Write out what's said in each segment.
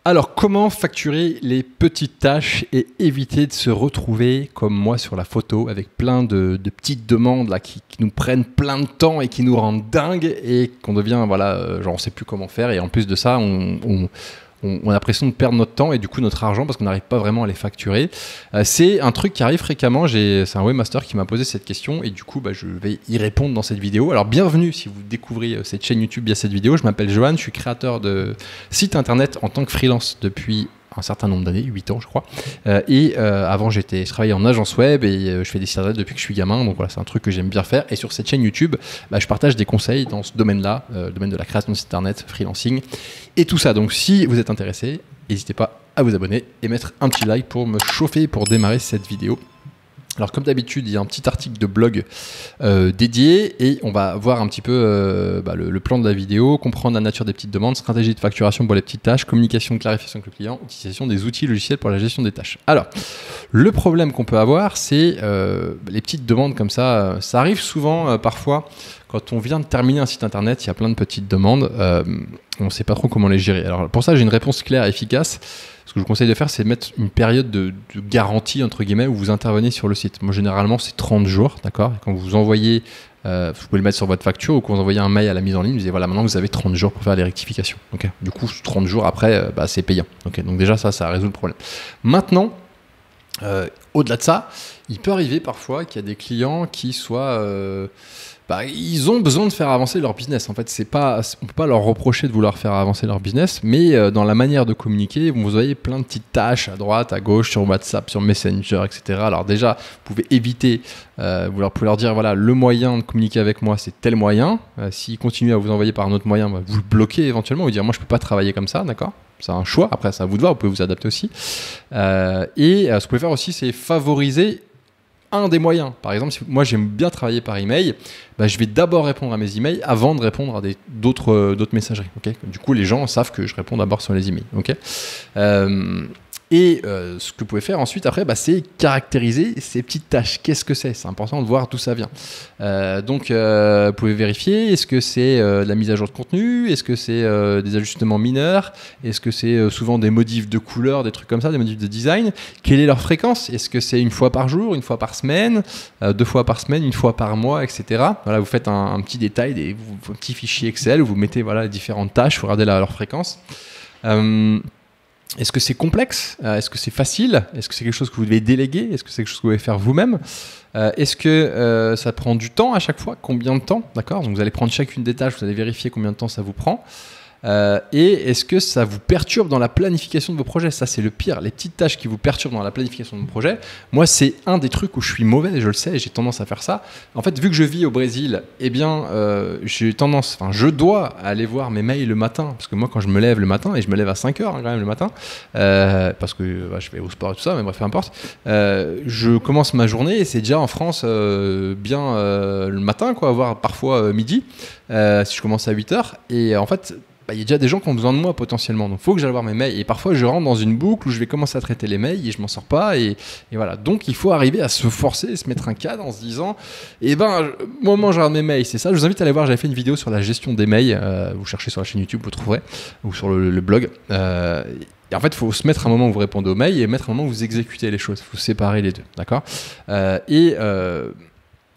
Alors, comment facturer les petites tâches et éviter de se retrouver comme moi sur la photo avec plein de petites demandes là, qui nous prennent plein de temps et qui nous rendent dingues et qu'on devient, voilà, genre on ne sait plus comment faire et en plus de ça, on a l'impression de perdre notre temps et du coup notre argent parce qu'on n'arrive pas vraiment à les facturer. C'est un truc qui arrive fréquemment. C'est un webmaster qui m'a posé cette question et du coup je vais y répondre dans cette vidéo. Alors bienvenue si vous découvrez cette chaîne YouTube via cette vidéo. Je m'appelle Johan, je suis créateur de site internet en tant que freelance depuis un certain nombre d'années, 8 ans je crois. Avant je travaillais en agence web et je fais des sites internet depuis que je suis gamin. Donc voilà, c'est un truc que j'aime bien faire. Et sur cette chaîne YouTube, je partage des conseils dans ce domaine-là, le domaine de la création de site internet, freelancing et tout ça. Donc si vous êtes intéressé, n'hésitez pas à vous abonner et mettre un petit like pour me chauffer pour démarrer cette vidéo. Alors comme d'habitude, il y a un petit article de blog dédié et on va voir un petit peu le plan de la vidéo, comprendre la nature des petites demandes, stratégie de facturation pour les petites tâches, communication, clarification avec le client, utilisation des outils logiciels pour la gestion des tâches. Alors, le problème qu'on peut avoir, c'est les petites demandes comme ça. Ça arrive souvent, parfois, quand on vient de terminer un site internet, il y a plein de petites demandes. On ne sait pas trop comment les gérer. Alors pour ça, j'ai une réponse claire et efficace. Ce que je vous conseille de faire, c'est de mettre une période de garantie, entre guillemets, où vous intervenez sur le site. Moi, généralement, c'est 30 jours, d'accord ? Quand vous envoyez, vous pouvez le mettre sur votre facture ou quand vous envoyez un mail à la mise en ligne, vous dites voilà, maintenant vous avez 30 jours pour faire les rectifications. Okay ? Du coup, 30 jours après, c'est payant. Okay ? Donc déjà, ça résout le problème. Maintenant, au-delà de ça, il peut arriver parfois qu'il y a des clients qui soient... ils ont besoin de faire avancer leur business. En fait, on ne peut pas leur reprocher de vouloir faire avancer leur business, mais dans la manière de communiquer, vous voyez plein de petites tâches à droite, à gauche, sur WhatsApp, sur Messenger, etc. Alors déjà, vous pouvez éviter, vous pouvez leur dire, voilà, le moyen de communiquer avec moi, c'est tel moyen. S'ils continuent à vous envoyer par un autre moyen, vous le bloquez éventuellement, vous dire, moi, je ne peux pas travailler comme ça, d'accord ? C'est un choix, après, c'est à vous de voir, vous pouvez vous adapter aussi. Ce que vous pouvez faire aussi, c'est favoriser un des moyens. Par exemple, si moi j'aime bien travailler par email, je vais d'abord répondre à mes emails avant de répondre à d'autres messageries. Okay ? Du coup, les gens savent que je réponds d'abord sur les emails. Okay ? Ce que vous pouvez faire ensuite après, c'est caractériser ces petites tâches. Qu'est-ce que c'est ? C'est important de voir d'où ça vient. Vous pouvez vérifier, est-ce que c'est de la mise à jour de contenu ? Est-ce que c'est des ajustements mineurs ? Est-ce que c'est souvent des modifs de couleurs, des trucs comme ça, des modifs de design ? Quelle est leur fréquence ? Est-ce que c'est une fois par jour, une fois par semaine, 2 fois par semaine, une fois par mois, etc. Voilà, vous faites un petit détail, un petit fichier Excel où vous mettez les différentes tâches, vous regardez leur fréquence. Est-ce que c'est complexe ? Est-ce que c'est facile ? Est-ce que c'est quelque chose que vous devez déléguer ? Est-ce que c'est quelque chose que vous devez faire vous-même ? Est-ce que ça prend du temps à chaque fois ? Combien de temps ? D'accord ? Donc vous allez prendre chacune des tâches, vous allez vérifier combien de temps ça vous prend. Et est-ce que ça vous perturbe dans la planification de vos projets ? Ça, c'est le pire. Les petites tâches qui vous perturbent dans la planification de vos projets, moi, c'est un des trucs où je suis mauvais, et je le sais, et j'ai tendance à faire ça. En fait, vu que je vis au Brésil, je dois aller voir mes mails le matin. Parce que moi, quand je me lève le matin, et je me lève à 5h quand même le matin, parce que je vais au sport et tout ça, mais bref, peu importe, je commence ma journée, et c'est déjà en France le matin, voire parfois midi, si je commence à 8h. Et en fait, il y a déjà des gens qui ont besoin de moi potentiellement, donc il faut que j'aille voir mes mails et parfois je rentre dans une boucle où je vais commencer à traiter les mails et je m'en sors pas et voilà, donc il faut arriver à se forcer, se mettre un cadre en se disant moment où je regarde mes mails, c'est ça. Je vous invite à aller voir, j'avais fait une vidéo sur la gestion des mails, vous cherchez sur la chaîne YouTube, vous trouverez, ou sur le blog. Et en fait, il faut se mettre un moment où vous répondez aux mails et mettre un moment où vous exécutez les choses, il faut séparer les deux, d'accord ?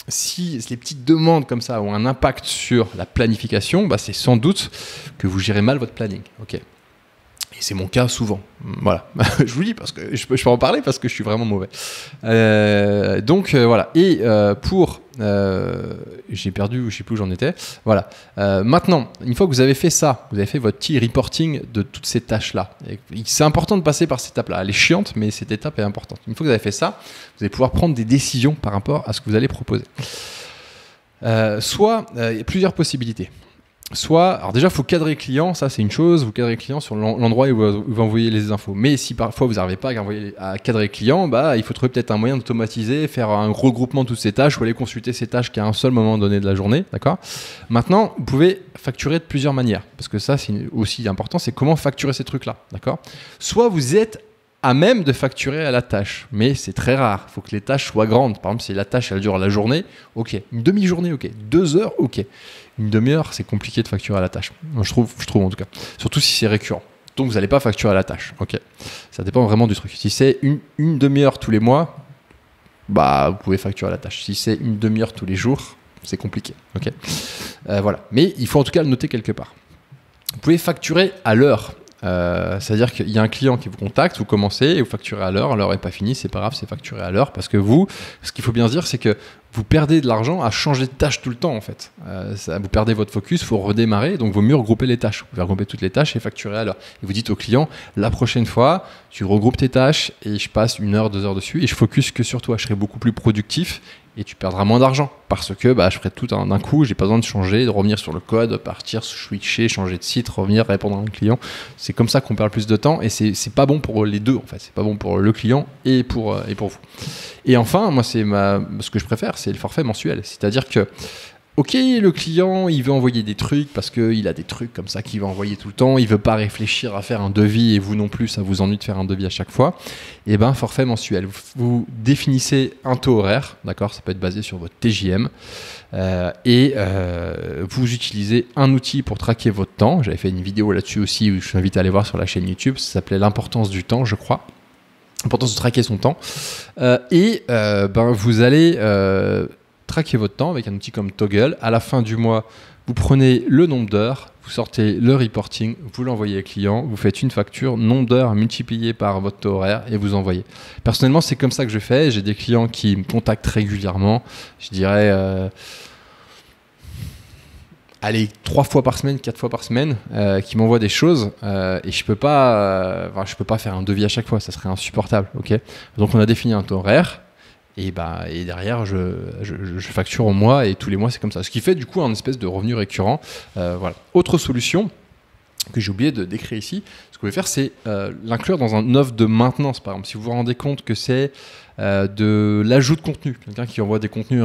Si les petites demandes comme ça ont un impact sur la planification, c'est sans doute que vous gérez mal votre planning. Okay. Et c'est mon cas souvent. Voilà. Je vous dis parce que je peux en parler parce que je suis vraiment mauvais. Voilà. Et j'ai perdu, je ne sais plus où j'en étais. Voilà. Maintenant, une fois que vous avez fait ça, vous avez fait votre petit reporting de toutes ces tâches-là. Et c'est important de passer par cette étape-là. Elle est chiante, mais cette étape est importante. Une fois que vous avez fait ça, vous allez pouvoir prendre des décisions par rapport à ce que vous allez proposer. Il y a plusieurs possibilités. Alors déjà, il faut cadrer le client, ça c'est une chose, vous cadrez le client sur l'endroit où vous va envoyer les infos. Mais si parfois vous n'arrivez pas à cadrer le client, il faut trouver peut-être un moyen d'automatiser, faire un regroupement de toutes ces tâches ou aller consulter ces tâches qu'à un seul moment donné de la journée. D'accord ? Maintenant, vous pouvez facturer de plusieurs manières, parce que ça c'est aussi important, c'est comment facturer ces trucs-là. D'accord ? Soit vous êtes à même de facturer à la tâche, mais c'est très rare. Il faut que les tâches soient grandes. Par exemple, si la tâche elle dure la journée, ok. Une demi-journée, ok. 2 heures, ok. Une demi-heure, c'est compliqué de facturer à la tâche. Moi, je trouve en tout cas. Surtout si c'est récurrent. Donc vous n'allez pas facturer à la tâche. Okay. Ça dépend vraiment du truc. Si c'est une demi-heure tous les mois, bah, vous pouvez facturer à la tâche. Si c'est une demi-heure tous les jours, c'est compliqué. Okay. Voilà. Mais il faut en tout cas le noter quelque part. Vous pouvez facturer à l'heure. C'est-à-dire qu'il y a un client qui vous contacte, vous commencez et vous facturez à l'heure n'est pas finie, c'est pas grave, c'est facturé à l'heure parce que ce qu'il faut bien se dire, c'est que vous perdez de l'argent à changer de tâche tout le temps en fait. Vous perdez votre focus, il faut redémarrer, donc il vaut mieux regrouper les tâches. Vous pouvez regrouper toutes les tâches et facturer à l'heure. Et vous dites au client, la prochaine fois, tu regroupes tes tâches et je passe 1 heure, 2 heures dessus et je focus que sur toi, je serai beaucoup plus productif. Et tu perdras moins d'argent parce que je ferai tout d'un coup, j'ai pas besoin de changer, de revenir sur le code, partir, switcher, changer de site, revenir, répondre à un client. C'est comme ça qu'on perd plus de temps et c'est pas bon pour les deux en fait. C'est pas bon pour le client et pour vous. Et enfin, moi ce que je préfère, c'est le forfait mensuel. C'est-à-dire que ok, le client, il veut envoyer des trucs parce qu'il a des trucs comme ça qu'il veut envoyer tout le temps. Il veut pas réfléchir à faire un devis et vous non plus, ça vous ennuie de faire un devis à chaque fois. Et ben, forfait mensuel. Vous définissez un taux horaire, d'accord ? Ça peut être basé sur votre TJM. Vous utilisez un outil pour traquer votre temps. J'avais fait une vidéo là-dessus aussi où je vous invite à aller voir sur la chaîne YouTube. Ça s'appelait l'importance du temps, je crois. L'importance de traquer son temps. Vous allez traquer votre temps avec un outil comme Toggle. À la fin du mois, vous prenez le nombre d'heures, vous sortez le reporting, vous l'envoyez au client, vous faites une facture, nombre d'heures multiplié par votre taux horaire et vous envoyez. Personnellement, c'est comme ça que je fais. J'ai des clients qui me contactent régulièrement. Je dirais 3 fois par semaine, 4 fois par semaine, qui m'envoient des choses et je peux pas faire un devis à chaque fois, ça serait insupportable. Okay, donc on a défini un taux horaire. Et derrière, je facture au mois et tous les mois, c'est comme ça. Ce qui fait du coup un espèce de revenu récurrent. Voilà. Autre solution que j'ai oublié de décrire ici, ce que vous pouvez faire, c'est l'inclure dans un offre de maintenance. Par exemple, si vous vous rendez compte que c'est de l'ajout de contenu, quelqu'un qui envoie des contenus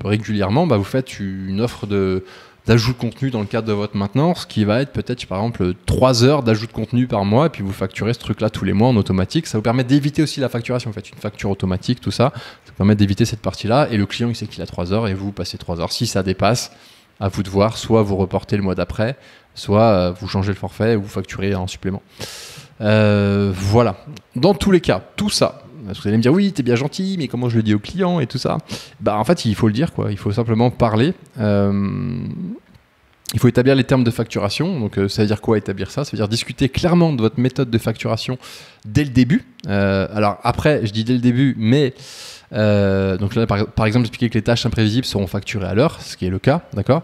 régulièrement, vous faites une offre d'ajout de contenu dans le cadre de votre maintenance qui va être peut-être par exemple 3 heures d'ajout de contenu par mois et puis vous facturez ce truc là tous les mois en automatique. Ça vous permet d'éviter aussi la facturation, vous faites une facture automatique, tout ça vous permet d'éviter cette partie là et le client il sait qu'il a 3 heures et vous passez 3 heures. Si ça dépasse, à vous de voir, soit vous reportez le mois d'après, soit vous changez le forfait et vous facturez en supplément. Voilà, dans tous les cas, tout ça, vous allez me dire oui, t'es bien gentil, mais comment je le dis au client et tout ça. En fait, il faut le dire, quoi. Il faut simplement parler. Il faut établir les termes de facturation. Donc, ça veut dire quoi établir ça ? Ça veut dire discuter clairement de votre méthode de facturation dès le début. Alors après, je dis dès le début, mais donc là, par exemple, expliquer que les tâches imprévisibles seront facturées à l'heure, ce qui est le cas, d'accord ?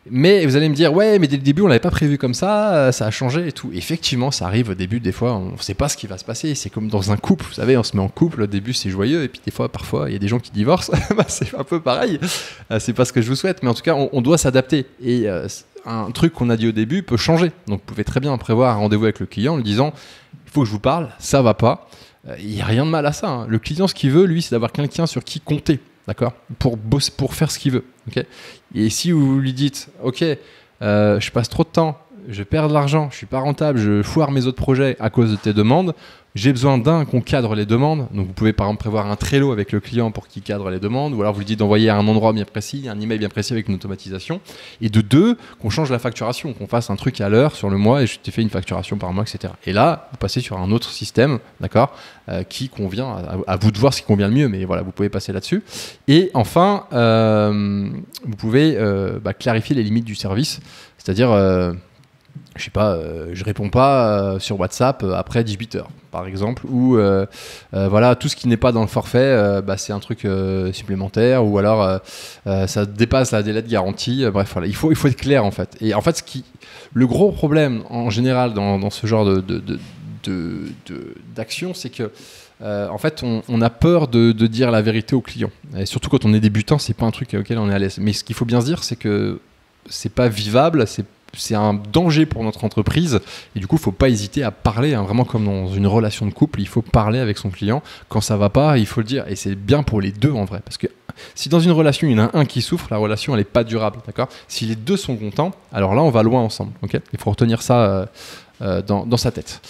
Mais vous allez me dire, ouais, mais dès le début, on l'avait pas prévu comme ça a changé et tout. Effectivement, ça arrive au début, des fois, on ne sait pas ce qui va se passer. C'est comme dans un couple, vous savez, on se met en couple, au début, c'est joyeux, et puis des fois, parfois, il y a des gens qui divorcent. C'est un peu pareil. C'est pas ce que je vous souhaite, mais en tout cas, on doit s'adapter. Et un truc qu'on a dit au début peut changer. Donc, vous pouvez très bien prévoir un rendez-vous avec le client en lui disant, il faut que je vous parle, ça va pas. Il n'y a rien de mal à ça. Hein. Le client, ce qu'il veut, lui, c'est d'avoir quelqu'un sur qui compter. D'accord, pour faire ce qu'il veut. Okay, et si vous lui dites, ok, je passe trop de temps, je perds de l'argent, je suis pas rentable, je foire mes autres projets à cause de tes demandes, j'ai besoin qu'on cadre les demandes. Donc vous pouvez par exemple prévoir un Trello avec le client pour qu'il cadre les demandes, ou alors vous lui dites d'envoyer à un endroit bien précis, un email bien précis avec une automatisation. Et de deux, qu'on change la facturation, qu'on fasse un truc à l'heure sur le mois et je t'ai fait une facturation par mois, etc. Et là, vous passez sur un autre système, d'accord, qui convient à vous de voir ce qui convient le mieux, mais voilà, vous pouvez passer là-dessus. Et enfin, vous pouvez clarifier les limites du service, c'est-à-dire je sais pas, je réponds pas sur WhatsApp après 18h par exemple, ou voilà, tout ce qui n'est pas dans le forfait, c'est un truc supplémentaire, ou alors ça dépasse la délai de garantie, bref voilà, il faut être clair en fait. Et en fait, le gros problème en général dans ce genre d'action, c'est que en fait, on a peur de dire la vérité au client. Et surtout quand on est débutant, c'est pas un truc auquel on est à l'aise. Mais ce qu'il faut bien se dire, c'est que c'est pas vivable, c'est un danger pour notre entreprise et du coup il ne faut pas hésiter à parler, hein, vraiment comme dans une relation de couple, il faut parler avec son client. Quand ça ne va pas, il faut le dire, et c'est bien pour les deux en vrai, parce que si dans une relation il y en a un qui souffre, la relation elle n'est pas durable, d'accord ? Si les deux sont contents, alors là on va loin ensemble, okay ? Il faut retenir ça dans sa tête.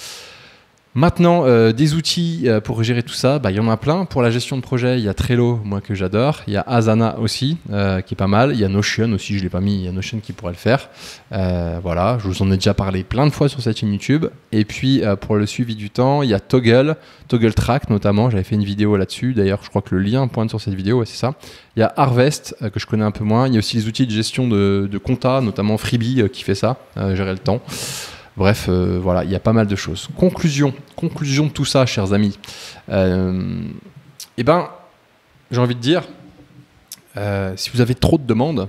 Maintenant, des outils pour gérer tout ça, il y en a plein. Pour la gestion de projet, il y a Trello, moi que j'adore. Il y a Asana aussi, qui est pas mal. Il y a Notion aussi, je ne l'ai pas mis. Il y a Notion qui pourrait le faire. Voilà, je vous en ai déjà parlé plein de fois sur cette chaîne YouTube. Et puis, pour le suivi du temps, il y a Toggle Track notamment. J'avais fait une vidéo là-dessus. D'ailleurs, je crois que le lien pointe sur cette vidéo, ouais, c'est ça. Il y a Harvest, que je connais un peu moins. Il y a aussi les outils de gestion de compta, notamment Freebie, qui fait ça, gérer le temps. Bref, voilà, il y a pas mal de choses. Conclusion de tout ça, chers amis. Eh ben, j'ai envie de dire, si vous avez trop de demandes,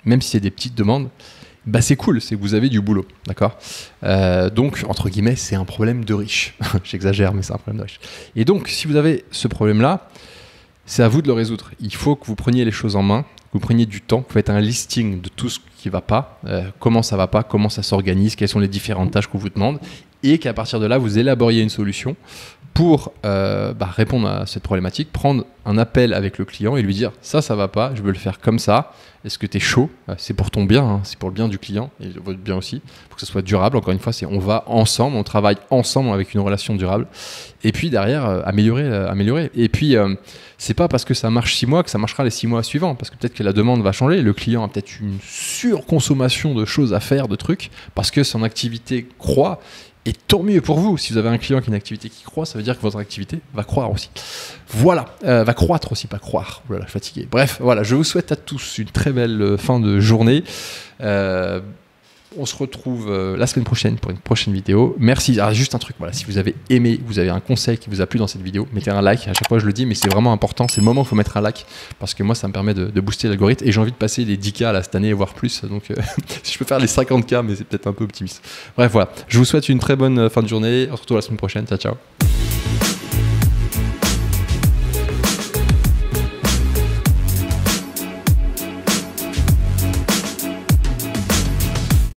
même si c'est des petites demandes, c'est cool, c'est que vous avez du boulot, d'accord ? Donc, entre guillemets, c'est un problème de riche. J'exagère, mais c'est un problème de riche. Et donc, si vous avez ce problème-là, c'est à vous de le résoudre. Il faut que vous preniez les choses en main, que vous preniez du temps, que vous faites un listing de tout ce qui ne va pas, comment ça ne va pas, comment ça s'organise, quelles sont les différentes tâches qu'on vous demande, et qu'à partir de là, vous élaboriez une solution pour répondre à cette problématique, prendre un appel avec le client et lui dire « ça ne va pas, je veux le faire comme ça, est-ce que tu es chaud ?» C'est pour ton bien, hein, c'est pour le bien du client et votre bien aussi, pour que ce soit durable. Encore une fois, c'est on va ensemble, on travaille ensemble avec une relation durable. Et puis derrière, améliorer. Et puis, c'est pas parce que ça marche 6 mois que ça marchera les 6 mois suivants, parce que peut-être que la demande va changer, le client a peut-être une surconsommation de choses à faire, de trucs, parce que son activité croît. Et tant mieux pour vous. Si vous avez un client qui a une activité qui croît, ça veut dire que votre activité va croître aussi. Voilà, va croître aussi, pas croire. Voilà, je suis fatigué. Bref, voilà, je vous souhaite à tous une très belle fin de journée. On se retrouve la semaine prochaine pour une prochaine vidéo. Merci. Alors, juste un truc, voilà, si vous avez aimé, vous avez un conseil qui vous a plu dans cette vidéo, mettez un like. À chaque fois, je le dis, mais c'est vraiment important. C'est le moment où il faut mettre un like parce que moi, ça me permet de booster l'algorithme et j'ai envie de passer les 10K là, cette année, voire plus. Donc, si je peux faire les 50K, mais c'est peut-être un peu optimiste. Bref, voilà. Je vous souhaite une très bonne fin de journée. On se retrouve la semaine prochaine. Ciao, ciao.